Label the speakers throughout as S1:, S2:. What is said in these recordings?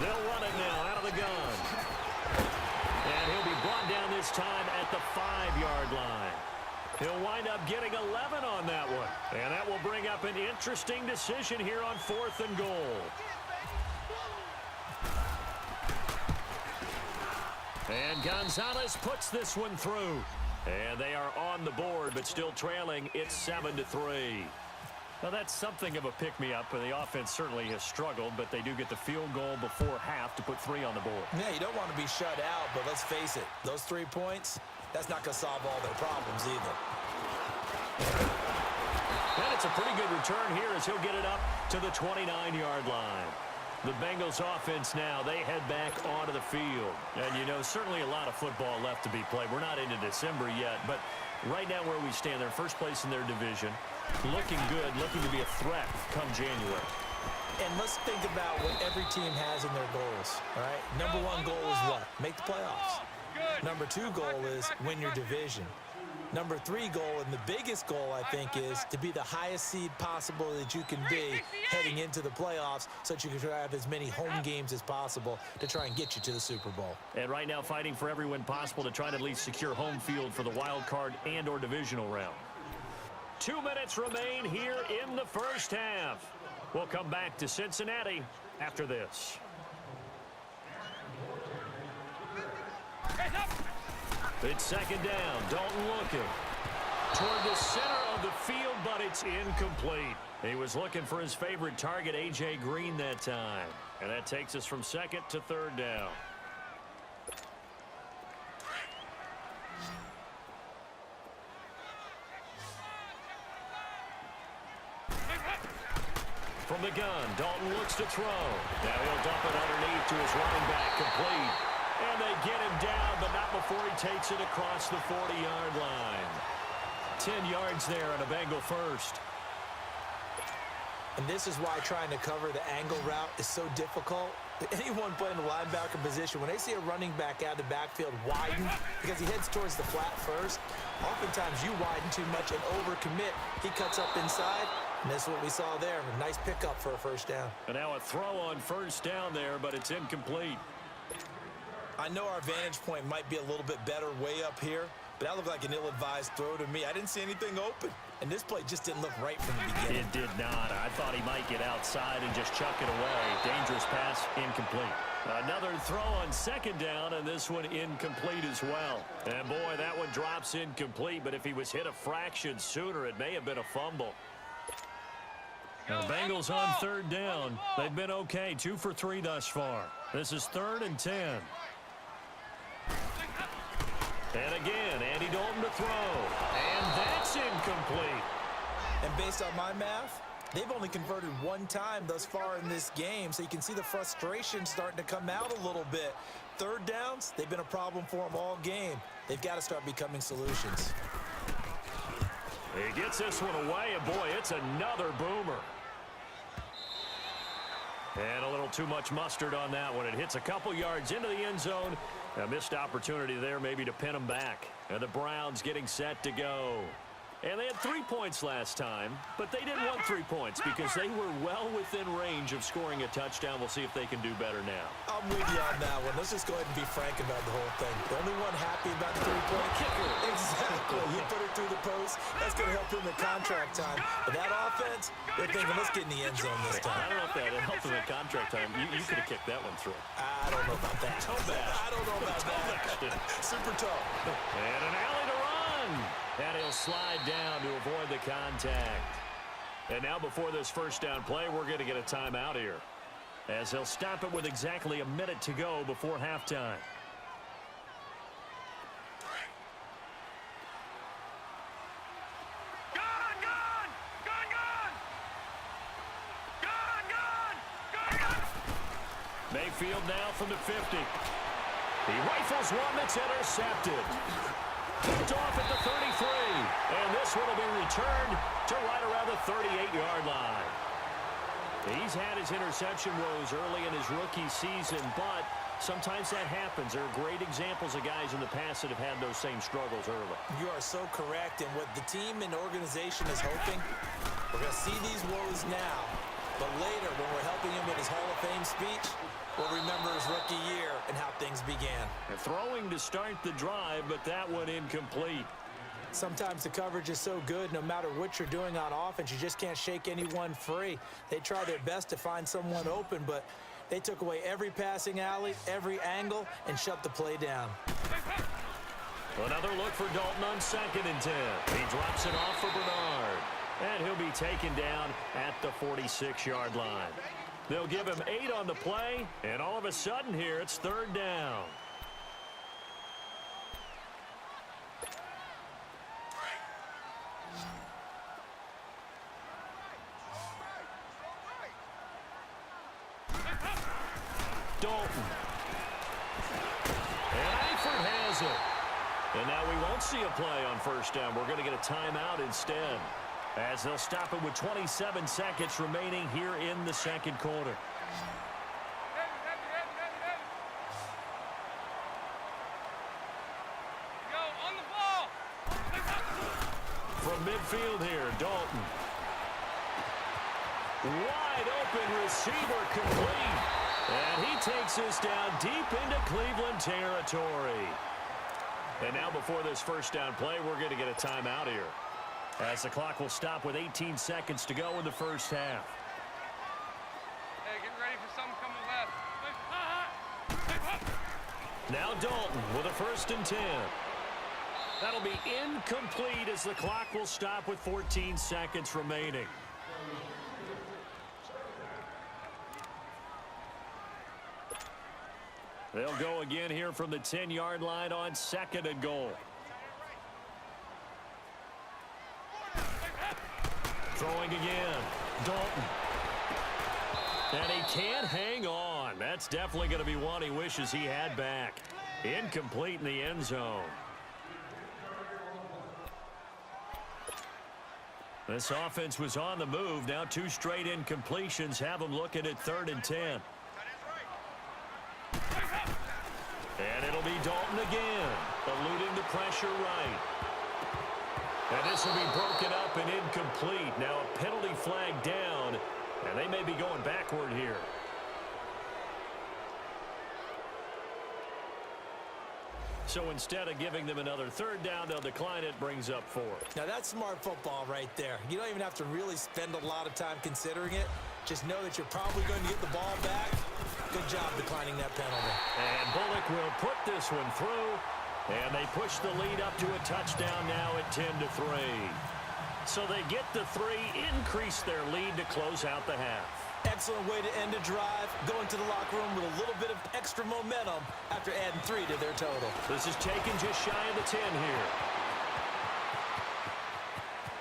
S1: They'll run it now out of the gun. And he'll be brought down this time at the 5-yard line. He'll wind up getting 11 on that one. And that will bring up an interesting decision here on 4th and goal. And Gonzalez puts this one through. And they are on the board, but still trailing. It's 7-3. Now, that's something of a pick-me-up, and the offense certainly has struggled, but they do get the field goal before half to put 3 on the board.
S2: Yeah, you don't want to be shut out, but let's face it, those 3 points, that's not going to solve all their problems either.
S1: And it's a pretty good return here as he'll get it up to the 29-yard line. The Bengals offense now, they head back onto the field. And, you know, certainly a lot of football left to be played. We're not into December yet, but right now where we stand, they're first place in their division. Looking good, looking to be a threat come January.
S2: And let's think about what every team has in their goals, all right? Number 1 goal is what? Make the playoffs. Number 2 goal is win your division. Number 3 goal, and the biggest goal, I think, is to be the highest seed possible that you can be heading into the playoffs so that you can have as many home games as possible to try and get you to the Super Bowl.
S1: And right now fighting for every win possible to try to at least secure home field for the wild card and or divisional round. 2 minutes remain here in the first half. We'll come back to Cincinnati after this. It's 2nd down. Dalton looking toward the center of the field, but it's incomplete. He was looking for his favorite target, A.J. Green, that time. And that takes us from 2nd to 3rd down. From the gun, Dalton looks to throw. Now he'll dump it underneath to his running back, complete. And they get him down, but not before he takes it across the 40-yard line. 10 yards there on a Bengal first.
S2: And this is why trying to cover the angle route is so difficult. Anyone playing the linebacker position, when they see a running back out of the backfield widen because he heads towards the flat first, oftentimes you widen too much and overcommit. He cuts up inside, and that's what we saw there. A nice pickup for a first down.
S1: And now a throw on first down there, but it's incomplete.
S2: I know our vantage point might be a little bit better way up here, but that looked like an ill-advised throw to me. I didn't see anything open, and this play just didn't look right from the beginning.
S1: It did not. I thought he might get outside and just chuck it away. Dangerous pass, incomplete. Another throw on 2nd down, and this one incomplete as well. And, boy, that one drops incomplete, but if he was hit a fraction sooner, it may have been a fumble. The Bengals on 3rd down. They've been okay, 2 for 3 thus far. This is 3rd and 10. And again, Andy Dalton to throw. And that's incomplete.
S2: And based on my math, they've only converted 1 time thus far in this game, so you can see the frustration starting to come out a little bit. 3rd downs, they've been a problem for them all game. They've got to start becoming solutions.
S1: He gets this one away, and boy, it's another boomer. And a little too much mustard on that one. It hits a couple yards into the end zone. A missed opportunity there maybe to pin them back. And the Browns getting set to go. And they had 3 points last time, but they didn't want 3 points because they were well within range of scoring a touchdown. We'll see if they can do better now.
S2: I'm with you on that one. Let's just go ahead and be frank about the whole thing. The only one happy about the 3-point kicker. Exactly. You put it through the post. That's going to help him in contract time. But that offense, they're thinking, let's get in the end zone this time.
S1: I don't know if that helped him in contract time. You could have kicked that one through.
S2: I don't know about that.
S1: Toe bash.
S2: I don't know about that. Super toe.
S1: And an alley to run. And he'll slide down to avoid the contact. And now before this first down play, we're going to get a timeout here, as he'll stop it with exactly a minute to go before halftime. Mayfield now from the 50. He rifles one that's intercepted. Picked off at the 33. And this one will be returned to right around the 38-yard line. He's had his interception woes early in his rookie season, but sometimes that happens. There are great examples of guys in the past that have had those same struggles early.
S2: You are so correct. And what the team and organization is hoping, we're going to see these woes now. But later, when we're helping him with his Hall of Fame speech, we'll remember his rookie year and how things began.
S1: Throwing to start the drive, but that one incomplete.
S2: Sometimes the coverage is so good, no matter what you're doing on offense, you just can't shake anyone free. They try their best to find someone open, but they took away every passing alley, every angle, and shut the play down.
S1: Another look for Dalton on 2nd and 10. He drops it off for Bernard. And he'll be taken down at the 46-yard line. They'll give him 8 on the play, and all of a sudden here, it's 3rd down. Dalton. And Eifert has it. And now we won't see a play on 1st down. We're going to get a timeout instead, as they'll stop it with 27 seconds remaining here in the 2nd quarter.
S3: Go on the ball.
S1: From midfield here, Dalton. Wide open receiver complete. And he takes this down deep into Cleveland territory. And now before this 1st down play, we're going to get a timeout here, as the clock will stop with 18 seconds to go in the 1st half.
S3: Hey, get ready for something coming left.
S1: Now Dalton with a 1st and 10. That'll be incomplete as the clock will stop with 14 seconds remaining. They'll go again here from the 10-yard line on 2nd and goal. Throwing again, Dalton. And he can't hang on. That's definitely going to be one he wishes he had back. Incomplete in the end zone. This offense was on the move. Now 2 straight incompletions have them looking at 3rd and 10. And it'll be Dalton again, eluding the pressure right. And this will be broken up and incomplete. Now a penalty flag down, and they may be going backward here. So instead of giving them another 3rd down, they'll decline it, brings up 4.
S2: Now that's smart football right there. You don't even have to really spend a lot of time considering it. Just know that you're probably going to get the ball back. Good job declining that penalty.
S1: And Bullock will put this one through, and they push the lead up to a touchdown now at 10-3. So they get the 3, increase their lead to close out the half.
S2: Excellent way to end a drive, going to the locker room with a little bit of extra momentum after adding 3 to their total.
S1: This is taken just shy of the 10 here.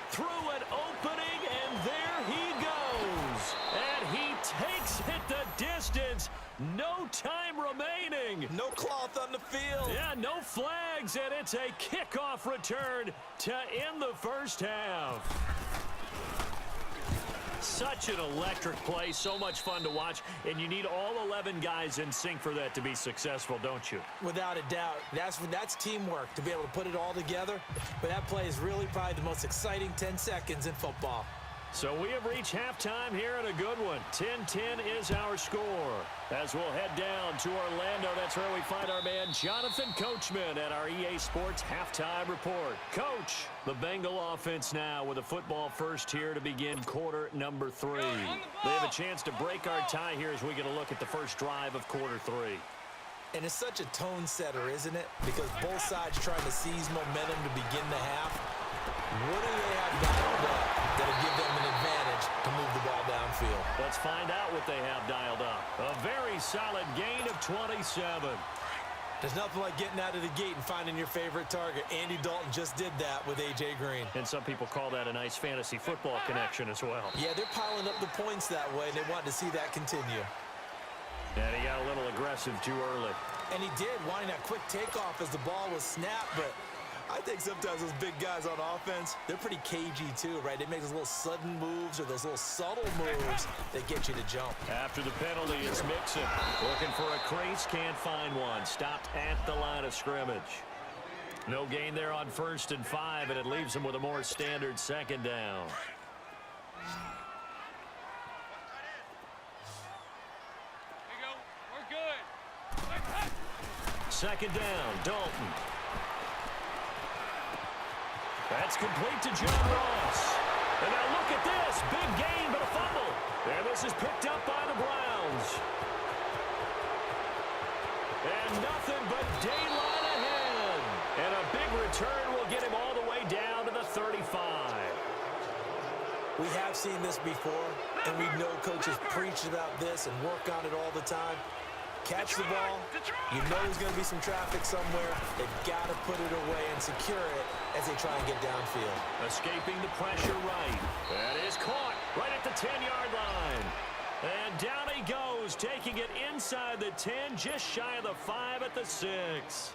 S1: Through an opening, and there he goes. And he takes it the distance. No time remaining.
S2: No cloth on the field.
S1: Yeah, no flags, and it's a kickoff return to end the 1st half. Such an electric play, so much fun to watch, and you need all 11 guys in sync for that to be successful, don't you?
S2: Without a doubt. That's teamwork, to be able to put it all together. But that play is really probably the most exciting 10 seconds in football.
S1: So we have reached halftime here in a good one. 10-10 is our score. As we'll head down to Orlando, that's where we find our man Jonathan Coachman at our EA Sports Halftime Report. Coach, the Bengal offense now with a football first here to begin quarter number 3. They have a chance to break our tie here as we get a look at the first drive of quarter 3.
S2: And it's such a tone setter, isn't it? Because both sides trying to seize momentum to begin the half. What do they have dialed up that'll give them an advantage to move the ball downfield?
S1: Let's find out what they have dialed up. A very solid gain of 27.
S2: There's nothing like getting out of the gate and finding your favorite target. Andy Dalton just did that with A.J. Green.
S1: And some people call that a nice fantasy football connection as well.
S2: Yeah, they're piling up the points that way, and they want to see that continue.
S1: And he got a little aggressive too early.
S2: And he did, wanting that quick takeoff as the ball was snapped, but I think sometimes those big guys on offense, they're pretty cagey too, right? They make those little sudden moves or those little subtle moves that get you to jump.
S1: After the penalty, it's Mixon. Looking for a crease, can't find one. Stopped at the line of scrimmage. No gain there on 1st and 5, and it leaves them with a more standard 2nd down. second down. Dalton. That's complete to John Ross. And now look at this. Big gain, but a fumble. And this is picked up by the Browns. And nothing but daylight ahead. And a big return will get him all the way down to the 35.
S2: We have seen this before, and we know coaches preach about this and work on it all the time. Catch the ball. You know there's going to be some traffic somewhere. They've got to put it away and secure it as they try and get downfield.
S1: Escaping the pressure right. That is caught right at the 10-yard line. And down he goes, taking it inside the 10, just shy of the 5 at the 6.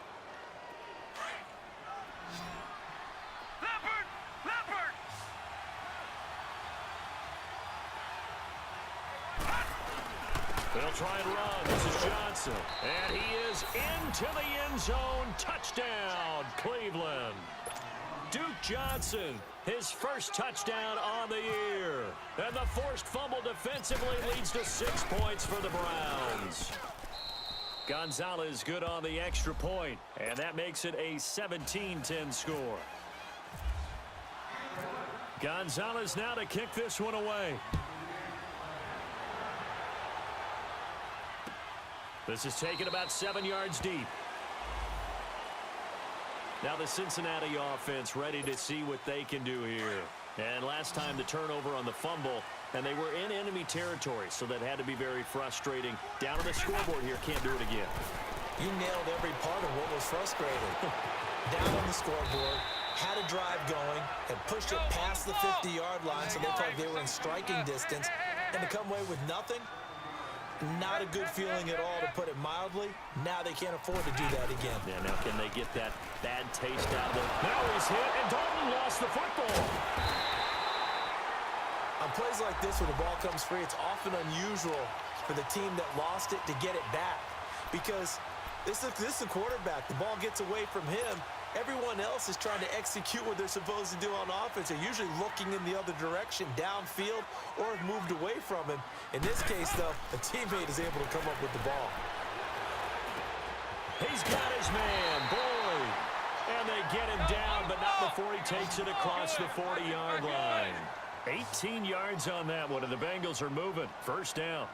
S1: They'll try and run. This is Johnson. And he is into the end zone. Touchdown, Cleveland. Duke Johnson, his first touchdown on the year. And the forced fumble defensively leads to 6 points for the Browns. Gonzalez good on the extra point, and that makes it a 17-10 score. Gonzalez now to kick this one away. This is taken about 7 yards deep. Now the Cincinnati offense ready to see what they can do here. And last time the turnover on the fumble, and they were in enemy territory, so that had to be very frustrating. Down on the scoreboard here, can't do it again.
S2: You nailed every part of what was frustrating. Down on the scoreboard, had a drive going, and pushed it past the 50-yard line, so they felt like they were in striking distance, and to come away with nothing, not a good feeling at all, to put it mildly. Now they can't afford to do that again.
S1: Yeah, now can they get that bad taste out of it? Now he's hit, and Dalton lost the football.
S2: On plays like this where the ball comes free, it's often unusual for the team that lost it to get it back, because this is a quarterback. The ball gets away from him. Everyone else is trying to execute what they're supposed to do on offense. They're usually looking in the other direction, downfield, or have moved away from him. In this case, though, a teammate is able to come up with the ball.
S1: He's got his man, Boyd. And they get him down, but not before he takes it across the 40-yard line. 18 yards on that one, and the Bengals are moving. First down.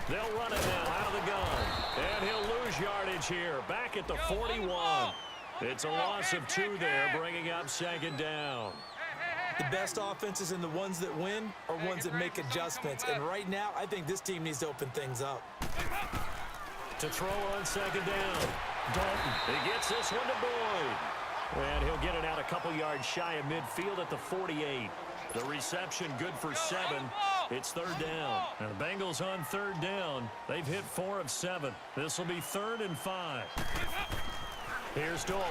S1: They'll run it now out of the gun. And he'll lose yardage here. Back at the 41. It's a loss of 2 there, bringing up second down.
S2: The best offenses and the ones that win are ones that make adjustments. And right now, I think this team needs to open things up.
S1: To throw on second down. Dalton. He gets this one to Boyd. And he'll get it out a couple yards shy of midfield at the 48. The reception good for 7. It's third down. Now the Bengals on third down. They've hit 4 of 7. This will be 3rd and 5. Here's Dalton.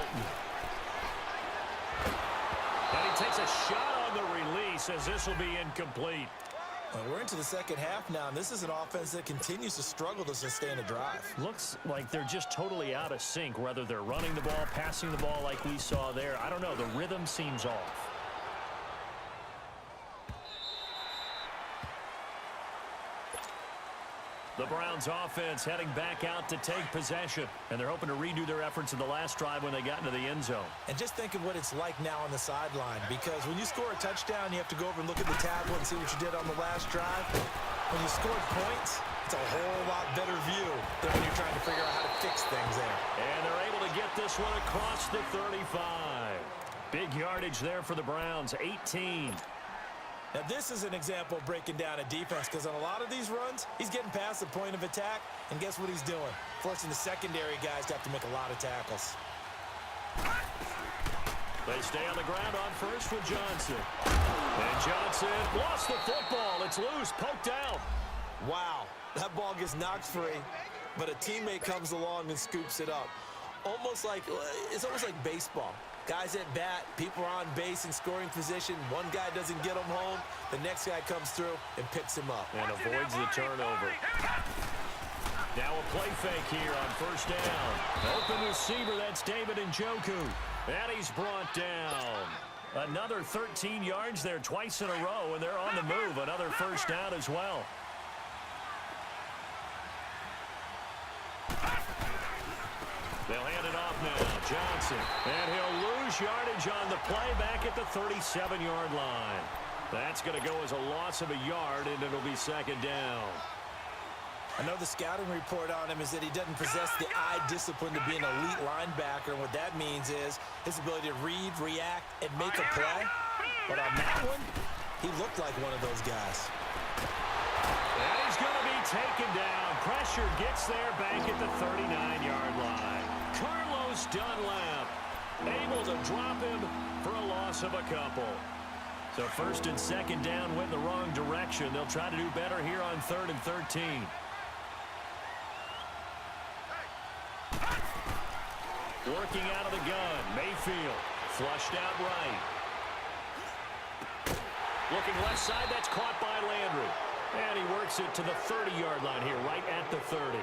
S1: And he takes a shot on the release as this will be incomplete.
S2: Well, we're into the second half now, and this is an offense that continues to struggle to sustain a drive.
S1: Looks like they're just totally out of sync, whether they're running the ball, passing the ball like we saw there. I don't know. The rhythm seems off. The Browns offense heading back out to take possession, and they're hoping to redo their efforts in the last drive when they got into the end zone.
S2: And just think of what it's like now on the sideline, because when you score a touchdown, you have to go over and look at the tablet and see what you did on the last drive. When you scored points, it's a whole lot better view than when you're trying to figure out how to fix things there.
S1: And they're able to get this one across the 35. Big yardage there for the Browns, 18.
S2: Now, this is an example of breaking down a defense, because on a lot of these runs, he's getting past the point of attack, and guess what he's doing? Forcing the secondary guys to have to make a lot of tackles.
S1: They stay on the ground on first with Johnson. And Johnson lost the football. It's loose, poked out.
S2: Wow, that ball gets knocked free, but a teammate comes along and scoops it up. It's almost like baseball. Guys at bat, people are on base in scoring position. One guy doesn't get him home. The next guy comes through and picks him up.
S1: And avoids the turnover. Now a play fake here on first down. Open receiver, that's David Njoku. And he's brought down. Another 13 yards there twice in a row, and they're on the move. Another first down as well. They'll hand it off now. Johnson. And he'll lose yardage on the play back at the 37-yard line. That's going to go as a loss of a yard, and it'll be second down.
S2: I know the scouting report on him is that he doesn't possess the eye discipline to be an elite linebacker. And what that means is his ability to read, react, and make a play. But on that one, he looked like one of those guys.
S1: And he's going to be taken down. Pressure gets there back at the 39-yard line. Carlos Dunlap able to drop him for a loss of a couple. So first and second down went in the wrong direction. They'll try to do better here on 3rd and 13. Working out of the gun. Mayfield flushed out right. Looking left side. That's caught by Landry. And he works it to the 30-yard line here, right at the 30.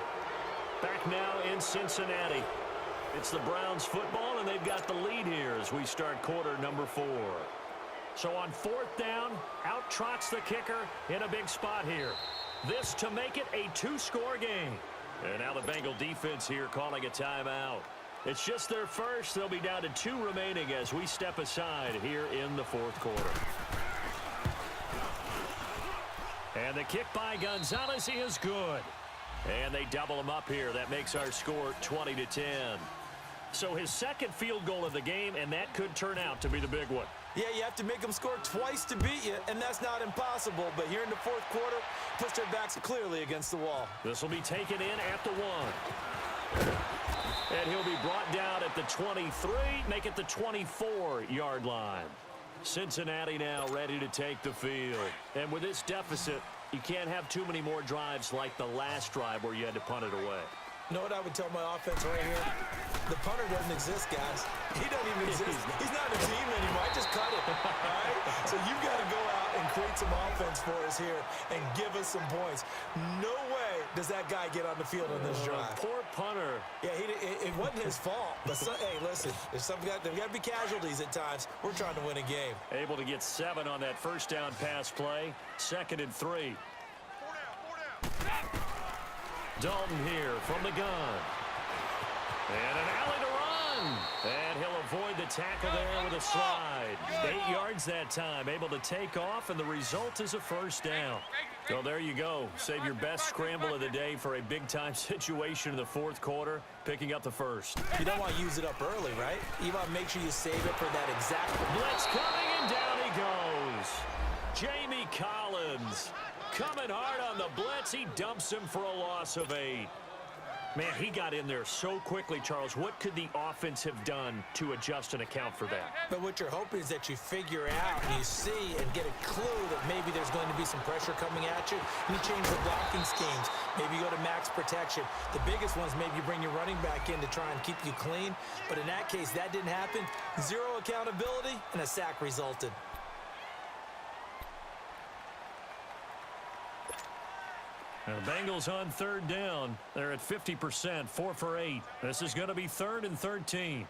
S1: Back now in Cincinnati. It's the Browns football, and they've got the lead here as we start quarter number 4. So on 4th down, out trots the kicker in a big spot here. This to make it a 2-score game. And now the Bengal defense here calling a timeout. It's just their first. They'll be down to 2 remaining as we step aside here in the 4th quarter. And the kick by Gonzalez is good. And they double him up here. That makes our score 20-10. So his second field goal of the game, and that could turn out to be the big one.
S2: Yeah, you have to make them score twice to beat you, and that's not impossible. But here in the 4th quarter, push their backs clearly against the wall.
S1: This will be taken in at the 1. And he'll be brought down at the 23, make it the 24-yard line. Cincinnati now ready to take the field. And with this deficit, you can't have too many more drives like the last drive where you had to punt it away.
S2: You know what I would tell my offense right here? The punter doesn't exist, guys. He doesn't even exist. He's not a team anymore. I just cut it. All right? So you've got to go out and create some offense for us here and give us some points. No way does that guy get on the field on this drive.
S1: Poor punter.
S2: Yeah, it wasn't his fault. But hey, listen, there's got to be casualties at times. We're trying to win a game.
S1: Able to get 7 on that first down pass play. 2nd and 3. Dalton here from the gun. And an alley to run. And he'll avoid the tackle there with a slide. 8 yards that time. Able to take off, and the result is a first down. So there you go. Save your best scramble of the day for a big-time situation in the 4th quarter, picking up the first.
S2: You don't want to use it up early, right? You want to make sure you save it for that exact...
S1: Blitz coming, and down he goes. Jamie Collins coming hard on the blitz. He dumps him for a loss of 8. Man, he got in there so quickly, Charles. What could the offense have done to adjust and account for that?
S2: But what you're hoping is that you figure out and you see and get a clue that maybe there's going to be some pressure coming at you. And you change the blocking schemes. Maybe you go to max protection. The biggest ones, maybe you bring your running back in to try and keep you clean. But in that case, that didn't happen. 0 accountability, and a sack resulted.
S1: Now the Bengals on 3rd down. They're at 50%, 4 for 8. This is going to be 3rd and 13.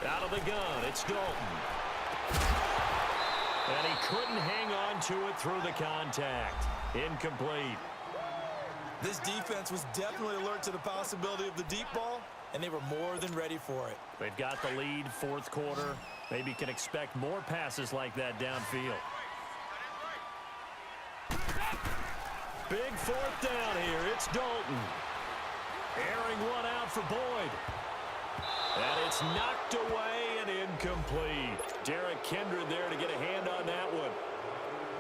S1: Out of the gun, it's Dalton. And he couldn't hang on to it through the contact. Incomplete.
S2: This defense was definitely alert to the possibility of the deep ball, and they were more than ready for it.
S1: They've got the lead, 4th quarter. Maybe can expect more passes like that downfield. Big 4th down here. It's Dalton. Airing one out for Boyd. And it's knocked away and incomplete. Derek Kindred there to get a hand on that one.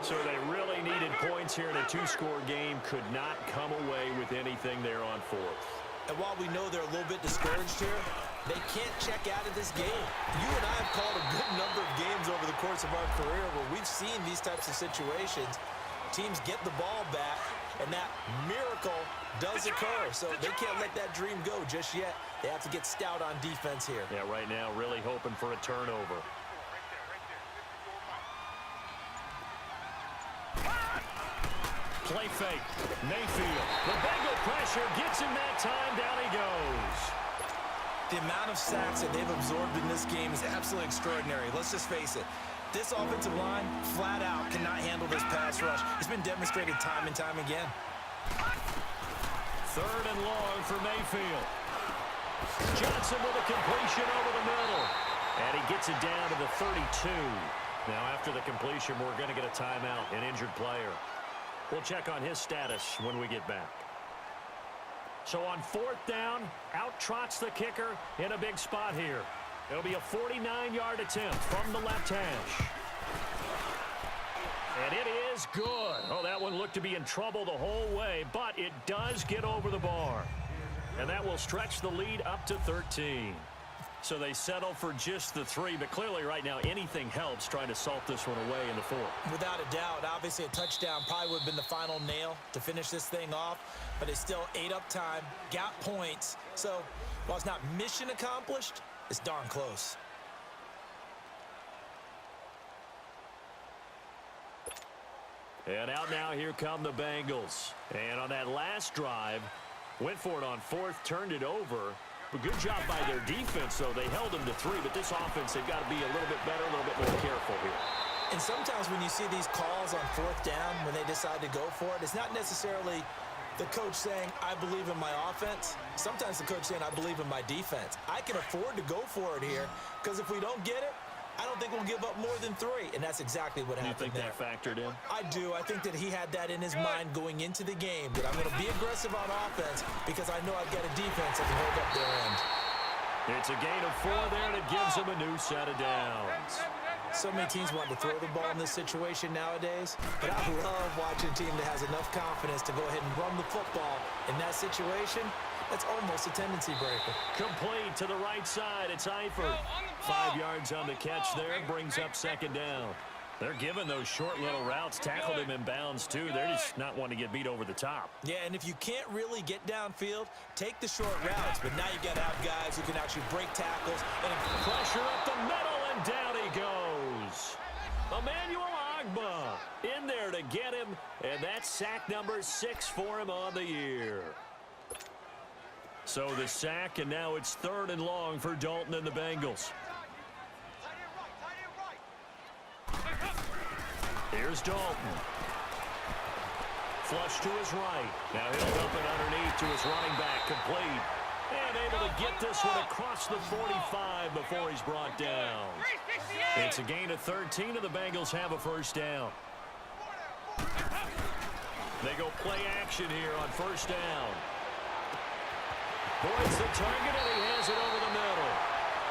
S1: So they really needed points here in a 2-score game. Could not come away with anything there on 4th.
S2: And while we know they're a little bit discouraged here, they can't check out of this game. You and I have called a good number of games over the course of our career where we've seen these types of situations. Teams get the ball back, and that miracle does occur. So they can't let that dream go just yet. They have to get stout on defense here.
S1: Yeah, right now really hoping for a turnover. Play fake. Mayfield. The Bengal pressure gets him that time. Down he goes.
S2: The amount of sacks that they've absorbed in this game is absolutely extraordinary. Let's just face it. This offensive line, flat out, cannot handle this pass rush. It's been demonstrated time and time again.
S1: Third and long for Mayfield. Johnson with a completion over the middle. And he gets it down to the 32. Now, after the completion, we're going to get a timeout, an injured player. We'll check on his status when we get back. So on fourth down, out trots the kicker in a big spot here. It'll be a 49-yard attempt from the left hash. And it is good. Oh, that one looked to be in trouble the whole way, but it does get over the bar. And that will stretch the lead up to 13. So they settle for just the 3, but clearly right now anything helps trying to salt this one away in the 4th.
S2: Without a doubt, obviously a touchdown probably would have been the final nail to finish this thing off, but it's still ate up time, got points. So while it's not mission accomplished, it's darn close.
S1: And out now, here come the Bengals. And on that last drive, went for it on 4th, turned it over. But good job by their defense, though. They held them to 3, but this offense, they've got to be a little bit better, a little bit more careful here.
S2: And sometimes when you see these calls on 4th down, when they decide to go for it, it's not necessarily the coach saying, I believe in my offense. Sometimes the coach saying, I believe in my defense. I can afford to go for it here, because if we don't get it, I don't think we'll give up more than 3, and that's exactly what happened there.
S1: You think that factored in?
S2: I do. I think that he had that in his mind going into the game, that I'm going to be aggressive on offense because I know I've got a defense that can hold up their end.
S1: It's a gain of 4 there, and it gives him a new set of downs.
S2: So many teams want to throw the ball in this situation nowadays, but I love watching a team that has enough confidence to go ahead and run the football in that situation. That's almost a tendency breaker.
S1: Complete to the right side. It's Eifert. 5 yards on the catch there. Brings up 2nd down. They're giving those short little routes. Tackled him in bounds, too. They're just not wanting to get beat over the top.
S2: Yeah, and if you can't really get downfield, take the short routes. But now you got to have guys who can actually break tackles. And
S1: pressure up the middle, and down he goes. Emmanuel Ogbah in there to get him. And that's sack number 6 for him on the year. So the sack, and now it's 3rd and long for Dalton and the Bengals. Here's Dalton. Flush to his right. Now he'll dump it underneath to his running back, complete. And able to get this one across the 45 before he's brought down. It's a gain of 13, and the Bengals have a 1st down. They go play action here on 1st down. Boyd's the target, and he has it over the middle.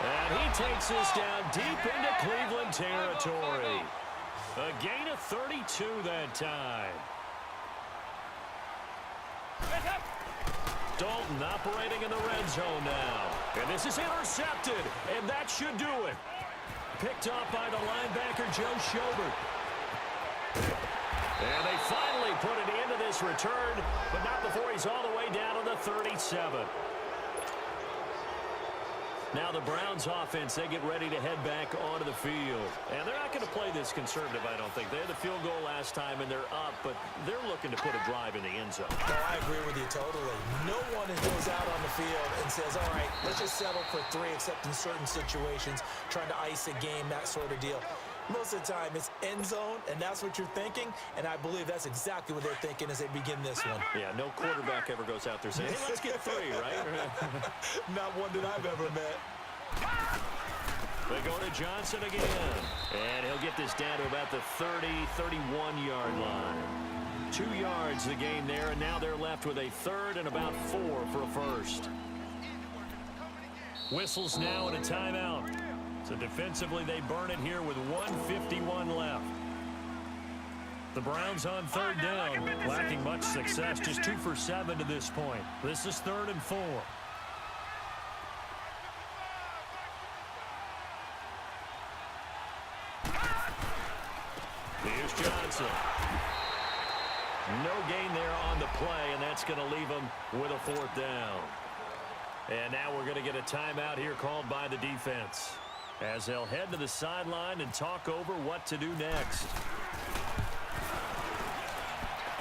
S1: And he takes this down deep into Cleveland territory. A gain of 32 that time. Dalton operating in the red zone now. And this is intercepted, and that should do it. Picked up by the linebacker, Joe Schobert. And they finally put it into this return, but not before he's all the way down to the 37. Now the Browns offense, they get ready to head back onto the field. And they're not going to play this conservative, I don't think. They had the field goal last time, and they're up, but they're looking to put a drive in the end zone.
S2: Oh, I agree with you totally. No one goes out on the field and says, all right, let's just settle for 3, except in certain situations, trying to ice a game, that sort of deal. Most of the time, it's end zone, and that's what you're thinking, and I believe that's exactly what they're thinking as they begin this one.
S1: Yeah, no quarterback ever goes out there saying, hey, let's get 3, right?
S2: Not one that I've ever met.
S1: They go to Johnson again, and he'll get this down to about the 30, 31-yard line. 2 yards the gain there, and now they're left with a 3rd and about 4 for a 1st. Whistles now and a timeout. So defensively, they burn it here with 1:51 left. The Browns on 3rd down, lacking much success, just 2 for 7 to this point. This is 3rd and 4. Here's Johnson. No gain there on the play, and that's going to leave them with a 4th down. And now we're going to get a timeout here called by the defense, as they'll head to the sideline and talk over what to do next.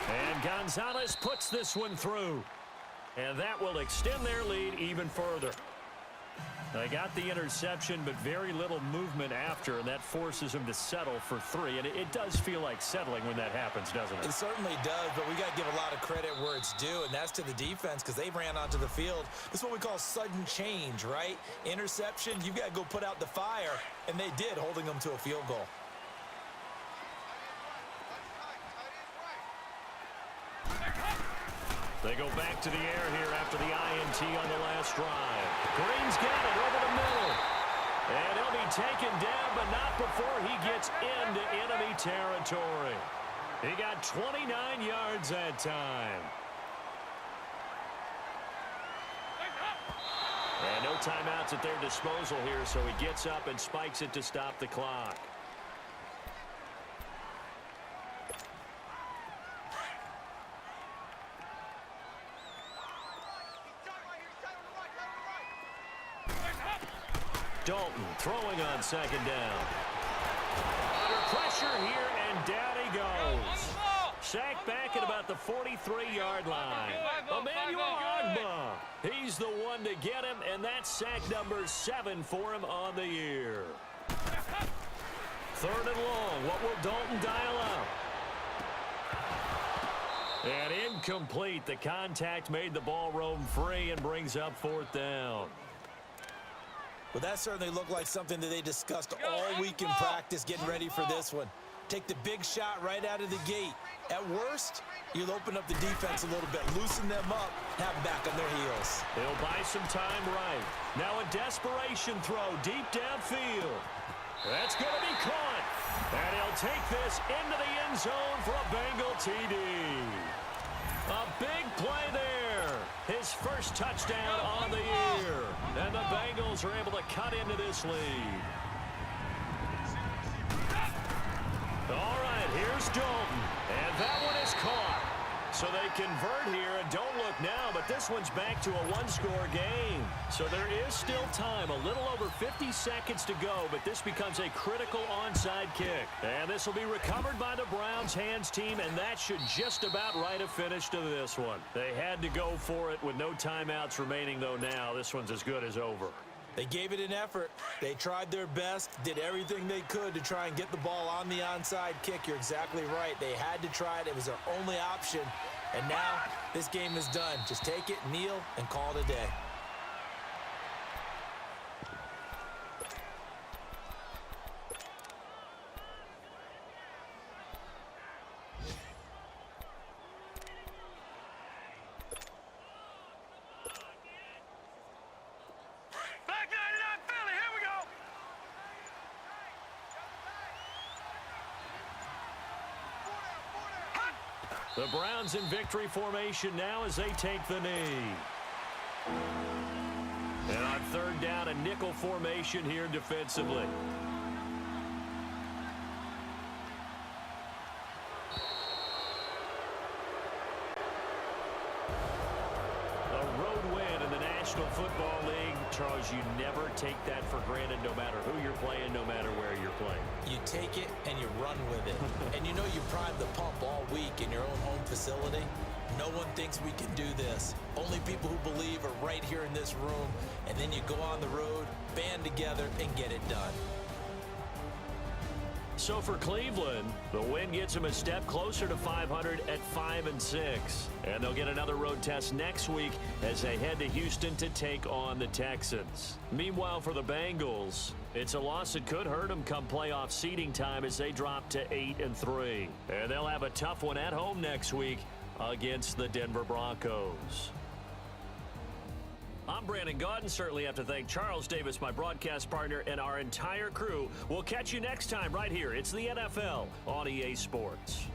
S1: And Gonzalez puts this one through. And that will extend their lead even further. They got the interception, but very little movement after, and that forces him to settle for 3. And it does feel like settling when that happens, doesn't it?
S2: It certainly does, but we got to give a lot of credit where it's due, and that's to the defense because they ran onto the field. This is what we call sudden change, right? Interception, you've got to go put out the fire, and they did, holding them to a field goal.
S1: They go back to the air here after the INT on the last drive. Green's got it over the middle. And he'll be taken down, but not before he gets into enemy territory. He got 29 yards that time. And no timeouts at their disposal here, so he gets up and spikes it to stop the clock. Dalton throwing on second down. Under pressure here, and down he goes. Sacked back at about the 43-yard line. Emmanuel Ogbah. He's the one to get him, and that's sack number 7 for him on the year. 3rd and long. What will Dalton dial up? And incomplete. The contact made the ball roam free and brings up 4th down.
S2: Well, that certainly looked like something that they discussed all week in practice, getting ready for this one. Take the big shot right out of the gate. At worst, you'll open up the defense a little bit, loosen them up, have them back on their heels.
S1: He'll buy some time right. Now a desperation throw deep downfield. That's going to be caught. And he'll take this into the end zone for a Bengal TD. A big play there. His first touchdown on the year. And the Bengals are able to cut into this lead. All right, here's Dalton. And that one is caught. So they convert here, and don't look now, but this one's back to a one-score game. So there is still time, a little over 50 seconds to go, but this becomes a critical onside kick. And this will be recovered by the Browns hands team, and that should just about write a finish to this one. They had to go for it with no timeouts remaining, though now. This one's as good as over.
S2: They gave it an effort. They tried their best, did everything they could to try and get the ball on the onside kick. You're exactly right. They had to try it. It was their only option. And now this game is done. Just take it, kneel, and call it a day.
S1: The Browns in victory formation now as they take the knee. And on 3rd down, a nickel formation here defensively. A road win in the National Football League. Charles, you never take that for granted no matter who you're playing, no matter where you're playing.
S2: You take it and you run with it. And you know you prime the pump all week in your own home facility. No one thinks we can do this. Only people who believe are right here in this room. And then you go on the road, band together, and get it done.
S1: So for Cleveland, the win gets them a step closer to 500 at 5-6. And they'll get another road test next week as they head to Houston to take on the Texans. Meanwhile, for the Bengals, it's a loss that could hurt them come playoff seeding time as they drop to 8-3. And they'll have a tough one at home next week against the Denver Broncos. I'm Brandon Gaudin. Certainly have to thank Charles Davis, my broadcast partner, and our entire crew. We'll catch you next time right here. It's the NFL on EA Sports.